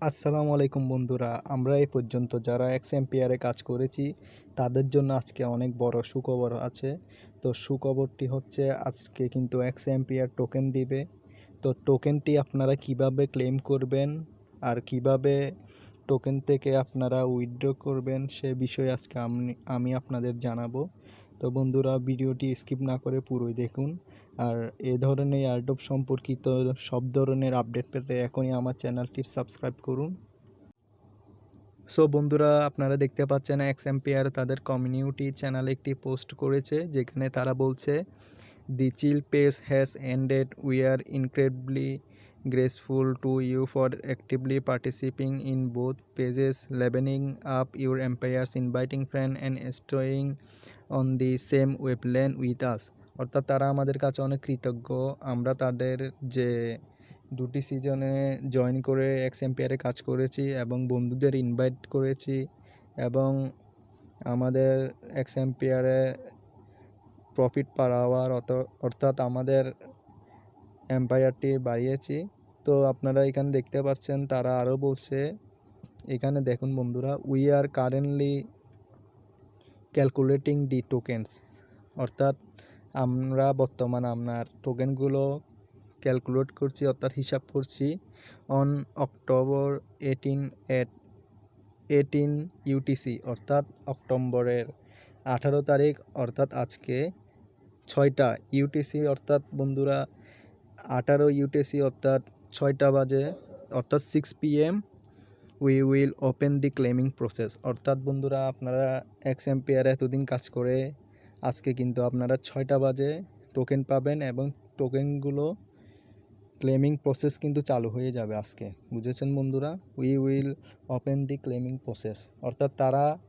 আসসালামু আলাইকুম বন্ধুরা, আমরা এই পর্যন্ত যারা এক্সএমপিআরে কাজ করেছি তাদের জন্য আজকে অনেক বড় সুখবর আছে। তো সুখবরটি হচ্ছে আজকে কিন্তু এক্সএমপিআর টোকেন দিবে। তো টোকেনটি আপনারা কিভাবে ক্লেম করবেন আর কিভাবে টোকেন থেকে আপনারা উইথড্র করবেন সে বিষয়ে আজকে আমি আপনাদের জানাবো। তো বন্ধুরা, ভিডিওটি স্কিপ না করে পুরোই দেখুন। আর এ ধরনের এয়ারড্রপ সম্পর্কিত সব ধরনের আপডেট পেতে এখনই আমার চ্যানেলটি সাবস্ক্রাইব করুন। সো বন্ধুরা, আপনারা দেখতে পাচ্ছেন এক্সএমপিআর তাদের কমিউনিটি চ্যানেলে একটি পোস্ট করেছে, যেখানে তারা বলছে, "the chill page has ended, we are incredibly grateful to you for actively participating in both pages, leveling up your empires, inviting friends and staying on the same wavelength with us." অর্থাৎ তারা আমাদের কাছে অনেক কৃতজ্ঞ। আমরা তাদের যে দুটি সিজনে জয়েন করে এক্সএমপিআরে কাজ করেছি এবং বন্ধুদের ইনভাইট করেছি এবং আমাদের এক্সএমপিআরে প্রফিট পাওয়ার অর্থাৎ আমাদের এম্পায়ারটি বাড়িয়েছি। তো আপনারা এখানে দেখতে পাচ্ছেন, তারা আরও বলছে, এখানে দেখুন বন্ধুরা, "we are currently calculating the tokens", অর্থাৎ আমরা বর্তমানে আপনার টোকেনগুলো ক্যালকুলেট করছি, অর্থাৎ হিসাব করছি, অন অক্টোবর 18 ইউটিসি, অর্থাৎ অক্টোবরের 18 তারিখ, অর্থাৎ আজকে 6টা ইউটিসি, অর্থাৎ বন্ধুরা 18 ইউটিসি অর্থাৎ 6টা বাজে, অর্থাৎ 6 PM we will open the claiming process. অর্থাৎ বন্ধুরা, আপনারা এক্সএমপিআর এতদিন কাজ করে আজকে কিন্তু আপনারা 6টা বাজে টোকেন পাবেন এবং টোকেনগুলো ক্লেমিং প্রসেস কিন্তু চালু হয়ে যাবে আজকে। বুঝেছেন বন্ধুরা? We will open the claiming process, অর্থাৎ তারা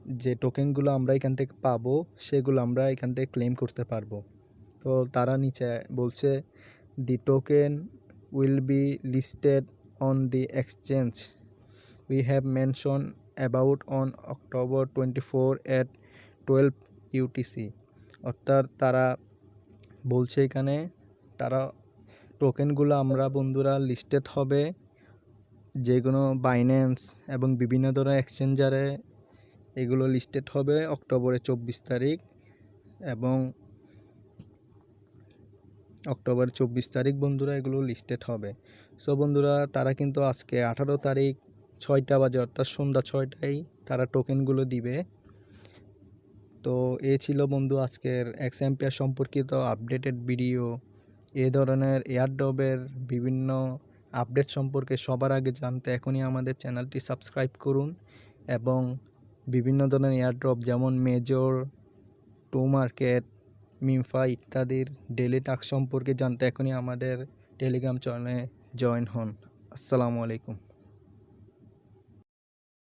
যে টোকেনগুলো আমরা এখান থেকে পাবো সেগুলো আমরা এখান থেকে ক্লেম করতে পারবো। তো তারা নিচে বলছে, "the token will be listed on the exchange we have mention about on October 24 at 12 UTC", অর্থাৎ তারা বলছে এখানে তারা টোকেনগুলো আমরা বন্ধুরা লিস্টেড হবে যেগুলো বাইন্যান্স এবং বিভিন্ন ধরনের এক্সচেঞ্জারে, এগুলো লিস্টেড হবে অক্টোবরের 24 তারিখ এবং অক্টোবরের 24 তারিখ বন্ধুরা এগুলো লিস্টেড হবে। সো বন্ধুরা, তারা কিন্তু আজকে 18 তারিখ 6টা বাজে, অর্থাৎ সন্ধ্যা 6টায় তারা টোকেনগুলো দিবে। তো এ ছিল বন্ধু আজকের এক্সএমপিআর সম্পর্কিত আপডেটেড ভিডিও। এ ধরনের এয়ারড্রপের বিভিন্ন আপডেট সম্পর্কে সবার আগে জানতে এখনই আমাদের চ্যানেলটি সাবস্ক্রাইব করুন এবং বিভিন্ন ধরনের এয়ারড্রপ যেমন মেজর, টোমার্কেট, মিমফা ইত্যাদির ডেলি টাস্ক সম্পর্কে জানতে এখনই আমাদের টেলিগ্রাম চ্যানেলে জয়েন হন। আসসালামু আলাইকুম।